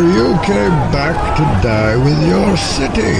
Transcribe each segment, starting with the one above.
you came back to die with your city.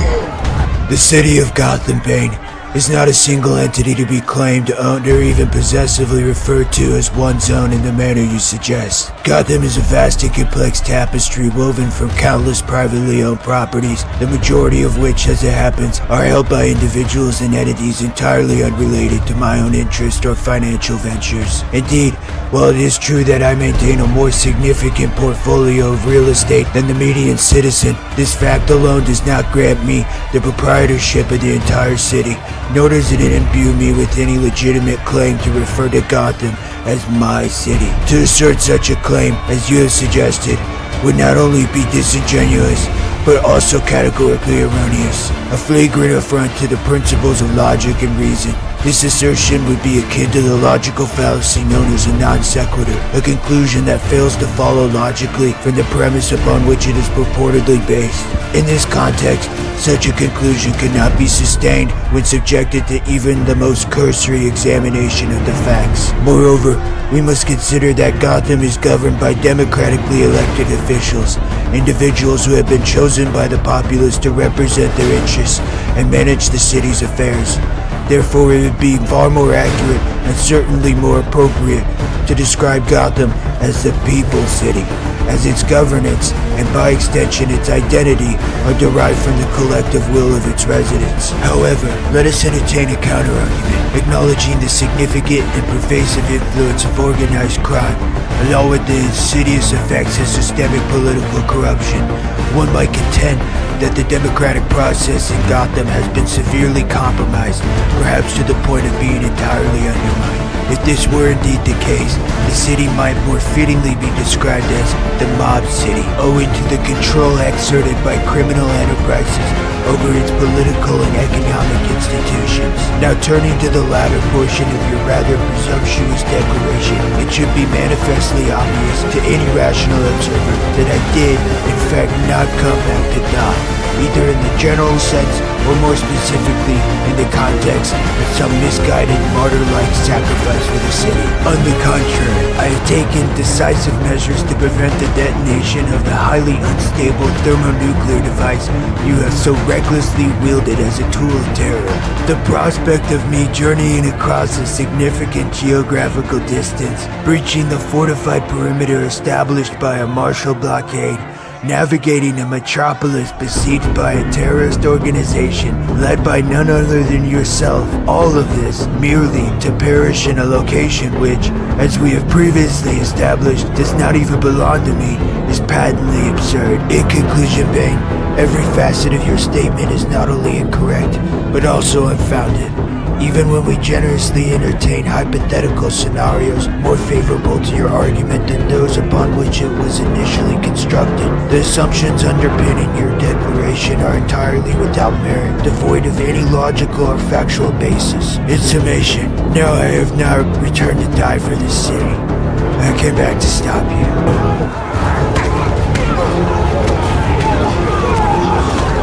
The city of Gotham, Bane, is not a single entity to be claimed, owned, or even possessively referred to as one's own in the manner you suggest. Gotham is a vast and complex tapestry woven from countless privately owned properties, the majority of which, as it happens, are held by individuals and entities entirely unrelated to my own interest or financial ventures. Indeed, while it is true that I maintain a more significant portfolio of real estate than the median citizen, this fact alone does not grant me the proprietorship of the entire city, nor does it imbue me with any legitimate claim to refer to Gotham as my city. To assert such a claim, as you have suggested, would not only be disingenuous, but also categorically erroneous, a flagrant affront to the principles of logic and reason. This assertion would be akin to the logical fallacy known as a non sequitur, a conclusion that fails to follow logically from the premise upon which it is purportedly based. In this context, such a conclusion could not be sustained when subjected to even the most cursory examination of the facts. Moreover, we must consider that Gotham is governed by democratically elected officials, individuals who have been chosen by the populace to represent their interests and manage the city's affairs. Therefore, it would be far more accurate and certainly more appropriate to describe Gotham as the People's City, as its governance, and by extension its identity, are derived from the collective will of its residents. However, let us entertain a counter-argument, acknowledging the significant and pervasive influence of organized crime, along with the insidious effects of systemic political corruption. One might contend that the democratic process in Gotham has been severely compromised, perhaps to the point of being entirely undermined. If this were indeed the case, the city might more fittingly be described as the mob city, owing to the control exerted by criminal enterprises over its political and economic institutions. Now turning to the latter portion of your rather presumptuous declaration, it should be manifestly obvious to any rational observer that I did, in fact, not come back to die, either in the general sense or more specifically in the context of some misguided martyr-like sacrifice for the city. On the contrary, I have taken decisive measures to prevent the detonation of the highly unstable thermonuclear device you have so recklessly wielded as a tool of terror. The prospect of me journeying across a significant geographical distance, breaching the fortified perimeter established by a martial blockade, navigating a metropolis besieged by a terrorist organization led by none other than yourself, all of this merely to perish in a location which, as we have previously established, does not even belong to me, is patently absurd. In conclusion, Bane, every facet of your statement is not only incorrect, but also unfounded. Even when we generously entertain hypothetical scenarios more favorable to your argument than those upon which it was initially constructed, the assumptions underpinning your declaration are entirely without merit, devoid of any logical or factual basis. In summation, no, I have not returned to die for this city. I came back to stop you.